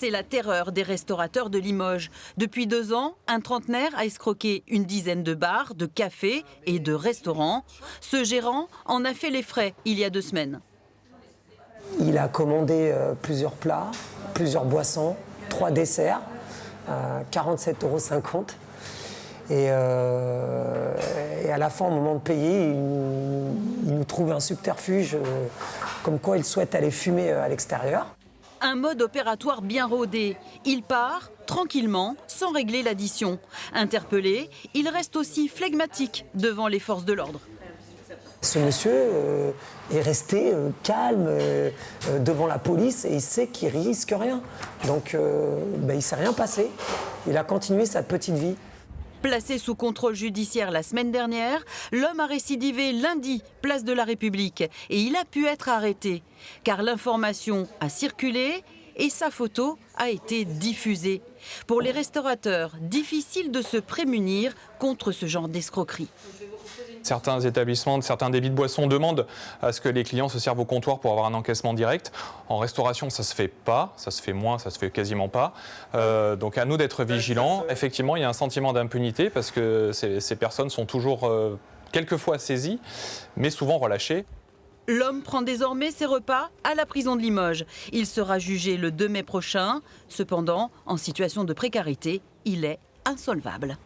C'est la terreur des restaurateurs de Limoges. Depuis 2 ans, un trentenaire a escroqué une dizaine de bars, de cafés et de restaurants. Ce gérant en a fait les frais il y a 2 semaines. Il a commandé plusieurs plats, plusieurs boissons, 3 desserts, 47,50 €. Et à la fin, au moment de payer, il nous trouve un subterfuge comme quoi il souhaite aller fumer à l'extérieur. Un mode opératoire bien rodé. Il part tranquillement, sans régler l'addition. Interpellé, il reste aussi flegmatique devant les forces de l'ordre. Ce monsieur est resté calme devant la police et il sait qu'il risque rien. Donc il ne s'est rien passé. Il a continué sa petite vie. Placé sous contrôle judiciaire la semaine dernière, l'homme a récidivé lundi, place de la République, et il a pu être arrêté. Car l'information a circulé et sa photo a été diffusée. Pour les restaurateurs, difficile de se prémunir contre ce genre d'escroquerie. Certains établissements, certains débits de boissons demandent à ce que les clients se servent au comptoir pour avoir un encaissement direct. En restauration, ça se fait pas, ça se fait moins, ça se fait quasiment pas. Donc à nous d'être vigilants. Effectivement, il y a un sentiment d'impunité parce que ces personnes sont toujours quelquefois saisies, mais souvent relâchées. L'homme prend désormais ses repas à la prison de Limoges. Il sera jugé le 2 mai prochain. Cependant, en situation de précarité, il est insolvable.